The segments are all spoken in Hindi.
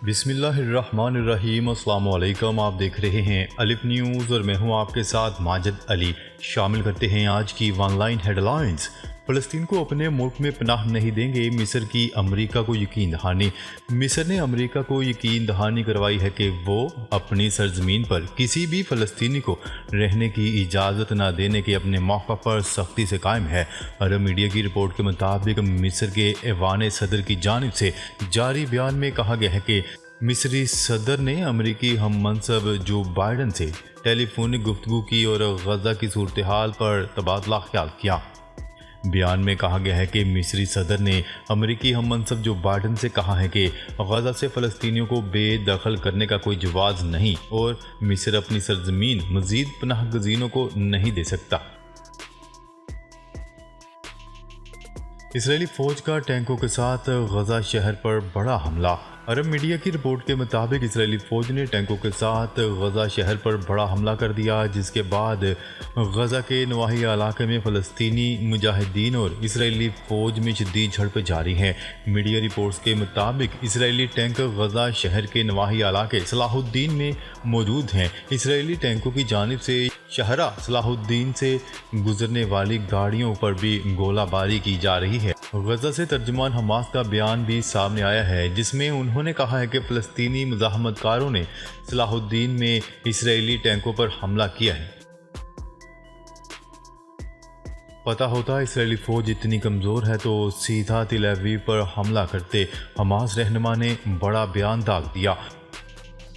बिस्मिल्लाहिर्रहमानिर्रहीम। अस्सलाम वालेकुम। आप देख रहे हैं अलिफ न्यूज़ और मैं हूं आपके साथ माजिद अली। शामिल करते हैं आज की ऑनलाइन हेडलाइंस। फ़लस्तीन को अपने मुल्क में पनाह नहीं देंगे, मिस्र की अमेरिका को यकीन दहानी। मिस्र ने अमेरिका को यकीन दहानी करवाई है कि वो अपनी सरजमीन पर किसी भी फ़लस्तीनी को रहने की इजाज़त न देने के अपने मौक़ा पर सख्ती से कायम है। अरब मीडिया की रिपोर्ट के मुताबिक मिस्र के ऐवान सदर की जानिब से जारी बयान में कहा गया है कि मिस्री सदर ने अमरीकी हम मनसब जो बाइडन से टेलीफोनिक गुफ्तगू की और गजा की सूरत हाल पर तबादला ख्याल किया। बयान में कहा गया है कि मिस्री सदर ने अमरीकी हम मनसब जो बाइडन से कहा है कि गजा से फ़लस्तीनियों को बेदखल करने का कोई जवाज़ नहीं और मिस्र अपनी सरजमीन मज़ीद पनाह गज़ीनों को नहीं दे सकता। इसराइली फ़ौज का टैंकों के साथ गजा शहर पर बड़ा हमला। अरब मीडिया की रिपोर्ट के मुताबिक इसराइली फ़ौज ने टैंकों के साथ गजा शहर पर बड़ा हमला कर दिया, जिसके बाद गजा के नवाही इलाके में फ़लस्तीनी मुजाहिदीन और इसराइली फ़ौज में शदीद झड़पें जारी हैं। मीडिया रिपोर्ट्स के मुताबिक इसराइली टैंक गजा शहर के नवाही इलाके सलाहुद्दीन में मौजूद हैं। इसराइली टैंकों की जानिब से शहरा सलाहुद्दीन से गुजरने वाली गाड़ियों पर भी गोलाबारी की जा रही है। गजा से तर्जुमान हमास का बयान भी सामने आया है, जिसमें उन्होंने कहा है कि फ़लस्तीनी मुज़ाहमतकारों ने सलाहुद्दीन में इसराइली टैंकों पर हमला किया है। पता होता इसराइली फ़ौज इतनी कमज़ोर है तो सीधा तेल अवीव पर हमला करते। हमास रहनुमा ने बड़ा बयान दाग दिया।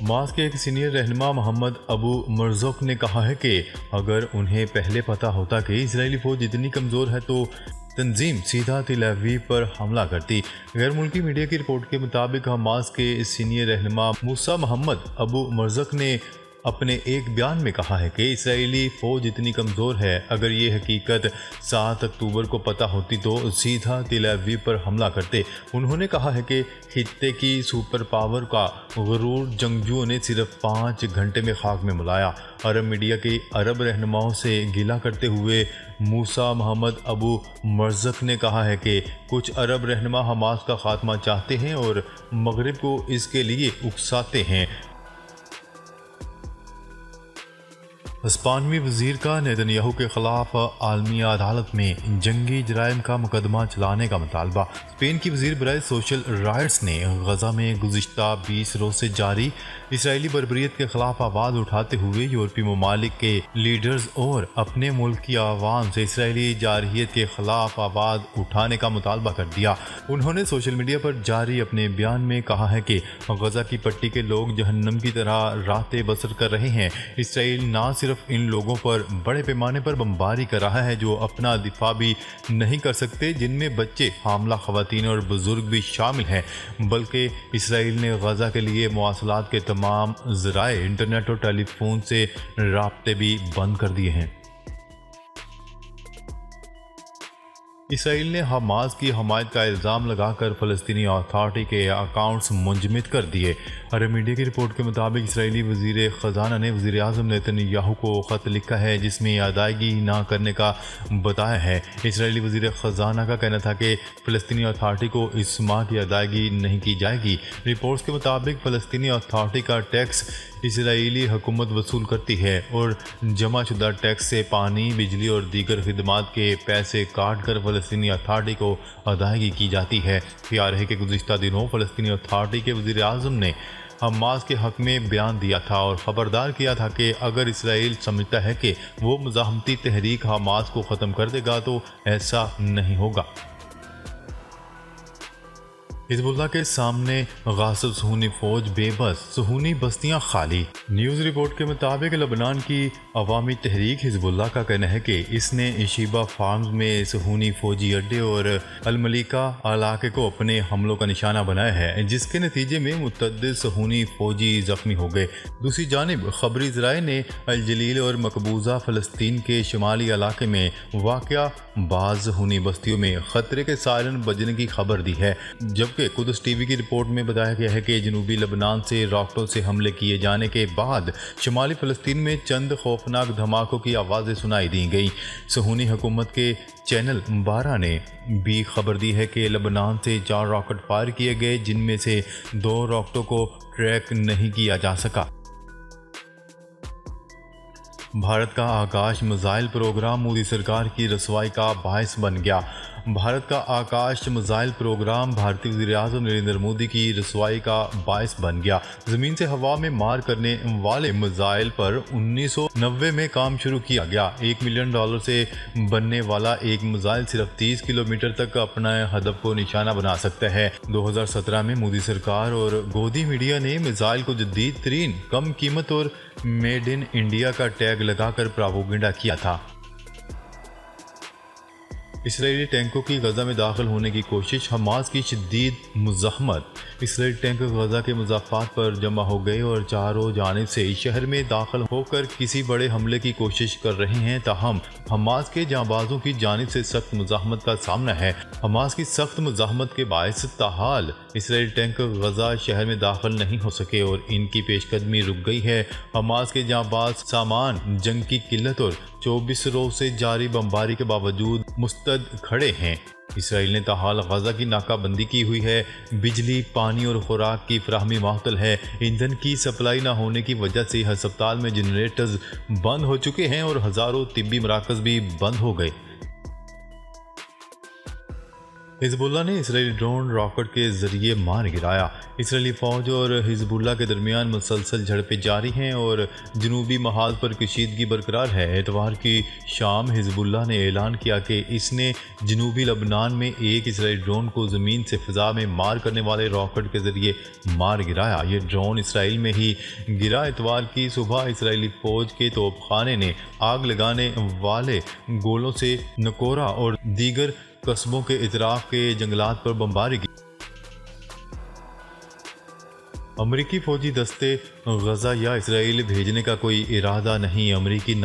हमास के एक सीनियर रहनुमा मोहम्मद अबू मरज़ुक ने कहा है कि अगर उन्हें पहले पता होता कि इसराइली फ़ौज इतनी कमज़ोर है तो तंजीम सीधा तेल अवीव पर हमला करती। गैर मुल्की मीडिया की रिपोर्ट के मुताबिक हमास के सीनियर रहनुमा मूसा मोहम्मद अबू मरज़ुक ने अपने एक बयान में कहा है कि इसराइली फ़ौज इतनी कमज़ोर है, अगर ये हकीकत 7 अक्टूबर को पता होती तो सीधा तेल अवीव पर हमला करते। उन्होंने कहा है कि खित्ते की सुपर पावर का गरूर जंगजुओं ने सिर्फ 5 घंटे में खाक में मिलाया। अरब मीडिया के अरब रहनुमाओं से गिला करते हुए मूसा मोहम्मद अबू मरज़ुक ने कहा है कि कुछ अरब रहनुमा हमास का खात्मा चाहते हैं और मगरिब को इसके लिए उकसाते हैं। स्पेनी वज़ीर का नेतन्याहू के खिलाफ आलमी अदालत में जंगी जराइम का मुकदमा चलाने का मुतालबा। स्पेन की वज़ीर बराए सोशल राइट्स ने गजा में गुज़िश्ता 20 रोज़ से जारी इसराइली बर्बरियत के खिलाफ आवाज़ उठाते हुए यूरोपीय ममालिक के लीडर्स और अपने मुल्क की आवाम से इसराइली जारहियत के खिलाफ आवाज़ उठाने का मुतालबा कर दिया। उन्होंने सोशल मीडिया पर जारी अपने बयान में कहा है कि गजा की पट्टी के लोग जहन्नम की तरह रातें बसर कर रहे हैं। इसराइल ना सिर्फ इन लोगों पर बड़े पैमाने पर बमबारी कर रहा है जो अपना दिफा भी नहीं कर सकते, जिनमें बच्चे, हामला खवातीन और बुजुर्ग भी शामिल हैं, बल्कि इसराइल ने गजा के लिए मवासलात के तमाम ज़राए इंटरनेट और टेलीफोन से राब्ते भी बंद कर दिए हैं। इसराइल ने हमास की हमायत का इल्ज़ाम लगाकर फ़लस्तीनी अथॉरिटी के अकाउंट्स मुंजमद कर दिए। अरब मीडिया की रिपोर्ट के मुताबिक इसराइली वज़ीर ख़जाना ने वज़ीर आज़म नेतन्याहू को ख़त लिखा है, जिसमें अदायगी ना करने का बताया है। इसराइली वज़ीर ख़जाना का कहना था कि फ़लस्तीनी अथॉरिटी को इस माह की अदायगी नहीं की जाएगी। रिपोर्ट्स के मुताबिक फ़लस्तीनी अथॉरिटी का टैक्स इसराइली हुकूमत वसूल करती है और जमा शुदा टैक्स से पानी, बिजली और दीगर खिदमात के पैसे काट कर फ़लस्तीनी अथॉरिटी को अदायगी की जाती है। ख्याल है कि गुज़िश्ता दिनों फ़लस्तीनी अथॉरिटी के वज़ीर आज़म ने हमास के हक़ में बयान दिया था और ख़बरदार किया था कि अगर इसराइल समझता है कि वो मुज़ाहमती तहरीक हमास को ख़त्म कर देगा तो ऐसा नहीं होगा। हिज़्बुल्लाह के सामने गासिब सुहूनी फ़ौज बेबस, सुहूनी बस्तियां खाली। न्यूज़ रिपोर्ट के मुताबिक लबनान की अवामी तहरीक हिज़्बुल्लाह का कहना है कि इसने शिबा फार्म्स में सुहूनी फ़ौजी अड्डे और अलमलिका इलाके को अपने हमलों का निशाना बनाया है, जिसके नतीजे में मुतअद्दिद सुहूनी फ़ौजी ज़ख्मी हो गए। दूसरी जानिब खबरी ज़राए ने अल जलील और मकबूजा फ़लस्तीन के शुमाली इलाके में वाक़या बाज़ सुहूनी बस्तियों में ख़तरे के सायरन बजने की खबर दी है, जबकि चुके। कुदस टीवी की रिपोर्ट में बताया गया है कि जनूबी लेबनान से रॉकेटों से हमले किए जाने के बाद शुमाली फ़लस्तीन में चंद खौफनाक धमाकों की आवाज़ें सुनाई दी गई। सहूनी हुकूमत के चैनल 12 ने भी खबर दी है कि लेबनान से 4 रॉकेट फायर किए गए, जिनमें से 2 रॉकेटों को ट्रैक नहीं किया जा सका। भारत का आकाश मिसाइल प्रोग्राम मोदी सरकार की रसवाई का बायस बन गया। भारत का आकाश मिसाइल प्रोग्राम भारतीय वज़ीर-ए-आज़म नरेंद्र मोदी की रसवाई का बायस बन गया। ज़मीन से हवा में मार करने वाले मिसाइल पर 1990 में काम शुरू किया गया। $1 मिलियन से बनने वाला एक मिसाइल सिर्फ 30 किलोमीटर तक अपना हदफ को निशाना बना सकता है। 2017 में मोदी सरकार और गोदी मीडिया ने मिसाइल को जदीद तरीन, कम कीमत और मेड इन इंडिया का टैग लगाकर प्रोपेगेंडा किया था। इसराइली टैंकों की गजा में दाखिल होने की कोशिश, हमास की शदीद मुज़ाहमत। इसराइली टैंक गजा के मुज़ाफ़ात पर जमा हो गए और चारों जानिब से शहर में दाखिल होकर किसी बड़े हमले की कोशिश कर रहे हैं। ताहम हमास के जांबाजों की जानिब से सख्त मुज़ाहमत का सामना है। हमास की सख्त मुज़ाहमत के बायस ताहाल इसराइली टैंक गजा शहर में दाखिल नहीं हो सके और इनकी पेशकदमी रुक गई है। हमास के जांबाज सामान, जंग की किल्लत और 24 रोज से जारी बमबारी के बावजूद मुस्तद खड़े हैं। इसराइल ने ताहाल गजा की नाकाबंदी की हुई है। बिजली, पानी और खुराक की फराहमी मातल है। ईंधन की सप्लाई न होने की वजह से हस्पताल में जनरेटर्स बंद हो चुके हैं और हज़ारों तिब्बी मराकज़ भी बंद हो गए। हिजबुल्लाह ने इसराइली ड्रोन रॉकेट के जरिए मार गिराया। इसराइली फ़ौज और हिजबुल्लाह के दरमियान मुसलसल झड़पें जारी हैं और जनूबी महाल पर कशीदगी बरकरार है। एतवार की शाम हिजबुल्लाह ने ऐलान किया कि इसने जनूबी लबनान में एक इसराइली ड्रोन को ज़मीन से फ़िज़ा में मार करने वाले रॉकेट के ज़रिए मार गिराया। ये ड्रोन इसराइल में ही गिरा। एतवार की सुबह इसराइली फ़ौज के तोपखाने ने आग लगाने वाले गोलों से नकोरा और दीगर कस्बों के इतराफ के जंगलात पर बमबारी की। अमरीकी फौजी दस्ते गजा या इसराइल भेजने का कोई इरादा नहीं। अमरीकी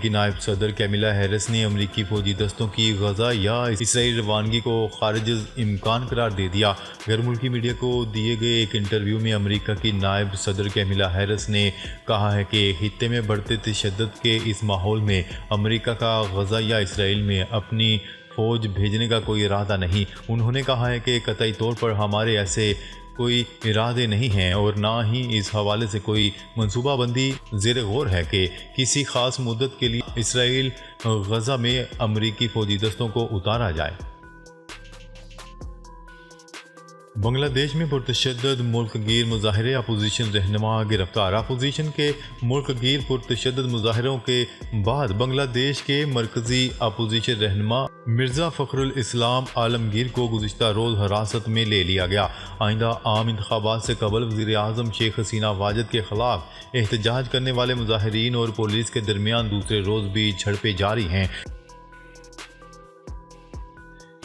नायब सदर कैमिला हैरिस ने अमरीकी फौजी दस्तों की गजा या इसराइल रवानगी को खारिज इम्कान करार दे दिया। गैर मुल्की मीडिया को दिए गए एक इंटरव्यू में अमरीका की नायब सदर कैमिला हैरिस ने कहा है कि खित्ते में बढ़ते तशद्दुद के इस माहौल में अमरीका का गजा या इसराइल में अपनी फ़ौज भेजने का कोई इरादा नहीं। उन्होंने कहा है कि कतई तौर पर हमारे ऐसे कोई इरादे नहीं हैं और ना ही इस हवाले से कोई मनसूबाबंदी ज़ेर गौर है कि किसी ख़ास मुद्दत के लिए इसराइल गजा में अमरीकी फ़ौजी दस्तों को उतारा जाए। बांग्लादेश में पुरतशद्दुद मुल्कगीर मुजाहिरे, अपोजिशन रहनुमा गिरफ्तार। अपोजिशन के मुल्कगीर पुरतशद्दुद मुजाहिरों के बाद बांग्लादेश के मरकजी अपोजिशन रहनुमा मिर्ज़ा फ़खरुल इस्लाम आलमगीर को गुज़िश्ता रोज़ हिरासत में ले लिया गया। आइंदा आम इंतखाबात से कबल वज़ीर-ए-आज़म शेख हसीना वाजिद के ख़िलाफ़ एहतजाज करने वाले मुजाहिरीन और पुलिस के दरमियान दूसरे रोज़ भी झड़पें जारी हैं।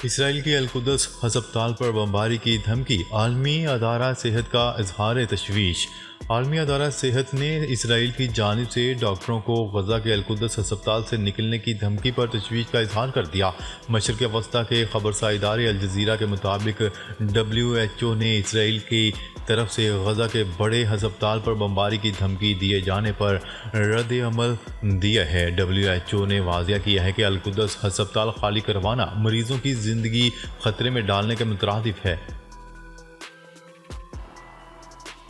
इसराइल के अल-कुद्स हस्पताल पर बमबारी की धमकी, आलमी अदारा सेहत का इजहार तशवीश। आलमी अदारा सेहत ने इसराइल की जानिब से डॉक्टरों को गजा के अल-कुद्स हस्पताल से निकलने की धमकी पर तशवीश का इजहार कर दिया। मशरिक़ वस्ता के खबरसा इदारे अल जज़ीरा के मुताबिक WHO ने इसराइल की तरफ से गजा के बड़े हस्पताल पर बमबारी की धमकी दिए जाने पर रद्द अमल दिया है। WHO ने वाज़िया किया है कि अल-कुद्स हस्पताल खाली करवाना मरीजों की ज़िंदगी खतरे में डालने के मुतरादिफ है।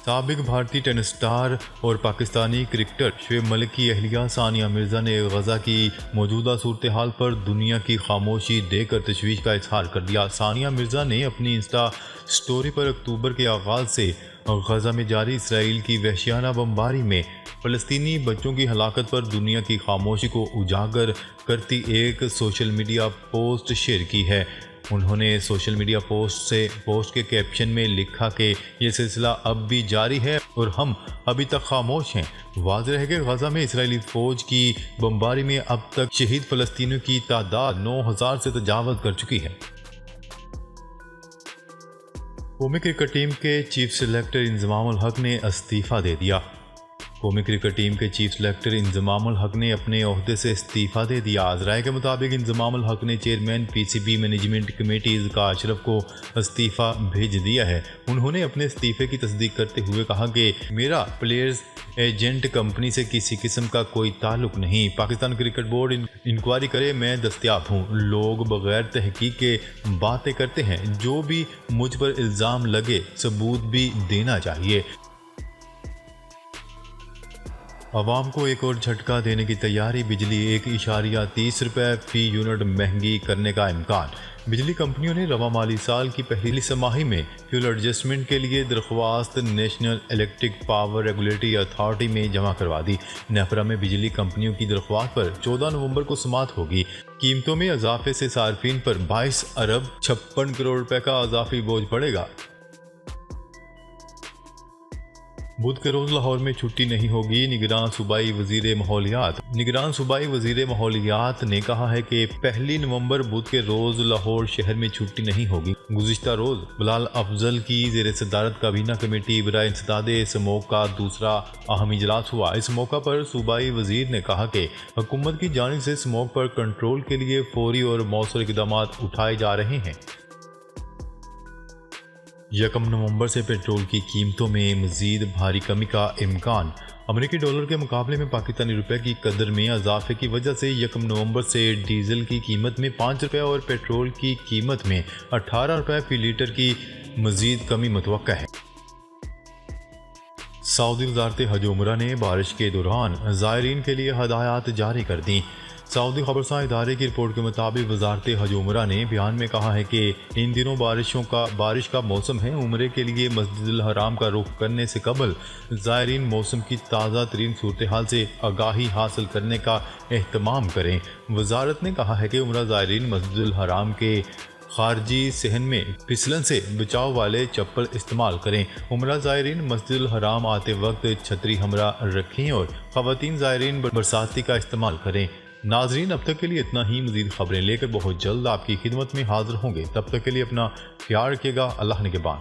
साबिक भारतीय टेनिस स्टार और पाकिस्तानी क्रिकेटर शोएब मलिक की अहलिया सानिया मिर्ज़ा ने गजा की मौजूदा सूरत हाल पर दुनिया की खामोशी देकर तशवीश का इजहार कर दिया। सानिया मिर्ज़ा ने अपनी इंस्टा स्टोरी पर अक्टूबर के आगाज़ से गजा में जारी इसराइल की वहशियाना बमबारी में फ़लस्तीनी बच्चों की हलाकत पर दुनिया की खामोशी को उजागर करती एक सोशल मीडिया पोस्ट शेयर की है। उन्होंने सोशल मीडिया पोस्ट के कैप्शन में लिखा कि यह सिलसिला अब भी जारी है और हम अभी तक खामोश हैं। वाज़ेह है कि गजा में इसराइली फ़ौज की बमबारी में अब तक शहीद फ़लस्तीनियों की तादाद 9000 से तजावज़ कर चुकी है। कौमी क्रिकेट टीम के चीफ सेलेक्टर इंज़माम उल हक ने इस्तीफ़ा दे दिया। कौमी क्रिकेट टीम के चीफ सेलेक्टर इंजमामुल हक ने अपने ओहदे से इस्तीफ़ा दे दिया। राय के मुताबिक इंजमामुल हक ने chairman PCB management committee Zaka Ashraf को इस्तीफ़ा भेज दिया है। उन्होंने अपने इस्तीफ़े की तस्दीक करते हुए कहा कि मेरा प्लेयर्स एजेंट कंपनी से किसी किस्म का कोई ताल्लुक नहीं। पाकिस्तान क्रिकेट बोर्ड इंक्वायरी करे, मैं दस्तयाब हूँ। लोग बगैर तहकीक के बातें करते हैं। जो भी मुझ पर इल्ज़ाम लगे सबूत भी देना चाहिए। आवाम को एक और झटका देने की तैयारी। बिजली 1.30 रुपये फ़ी यूनिट महंगी करने का इम्कान। बिजली कंपनियों ने रवा माली साल की पहली समाही में फ्यूल एडजस्टमेंट के लिए दरख्वास्त national electric power regulatory authority में जमा करवा दी। नेफरा में बिजली कंपनियों की दरख्वास्त पर 14 नवंबर को समाअत होगी। कीमतों में इजाफे से सार्फिन पर 22 अरब 56 करोड़ रुपए का इजाफी बोझ पड़ेगा। बुध के रोज लाहौर में छुट्टी नहीं होगी। निगरान सूबाई वजीर माहौलियात ने कहा है कि 1 नवंबर बुध के रोज लाहौर शहर में छुट्टी नहीं होगी। गुज़िश्ता रोज बिलाल अफजल की ज़ेर सदारत काबीना कमेटी बराए इंसदाद स्मोक का दूसरा अहम इजलास हुआ। इस मौका पर सूबाई वजीर ने कहा कि हुकूमत की जानिब से स्मोक पर कंट्रोल के लिए फौरी और मौसर इक़दाम उठाए जा रहे हैं। 1 नवंबर से पेट्रोल की कीमतों में मज़ीद भारी कमी का इम्कान। अमेरिकी डॉलर के मुकाबले में पाकिस्तानी रुपए की कदर में इजाफे की वजह से 1 नवंबर से डीजल की कीमत में 5 रुपये और पेट्रोल की कीमत में 18 रुपये फ़ी लीटर की मज़ीद कमी मुतवक्का है। सऊदी वज़ारत हज उमरा ने बारिश के दौरान ज़ायरीन के लिए हदायत जारी कर दी। सऊदी खबरसां इदारे की रिपोर्ट के मुताबिक वज़ारत हज उमरा ने बयान में कहा है कि इन दिनों बारिश का मौसम है। उम्रे के लिए मस्जिदुल हराम का रुख करने से कबल ज़ायरीन मौसम की ताज़ा तरीन सूरत हाल से आगाही हासिल करने का एहतमाम करें। वज़ारत ने कहा है कि उम्रा ज़ायरीन मस्जिदुल हराम के खारजी सहन में फिसलन से बचाव वाले चप्पल इस्तेमाल करें। उम्रा ज़ायरीन मस्जिदुल हराम आते वक्त छतरी हमरा रखें और ख़वातीन ज़ायरीन बरसाती का इस्तेमाल करें। नाजरीन, अब तक के लिए इतना ही। मज़ीद खबरें लेकर बहुत जल्द आपकी खिदमत में हाजिर होंगे। तब तक के लिए अपना ख्याल रखिएगा। अल्लाह निगहबान।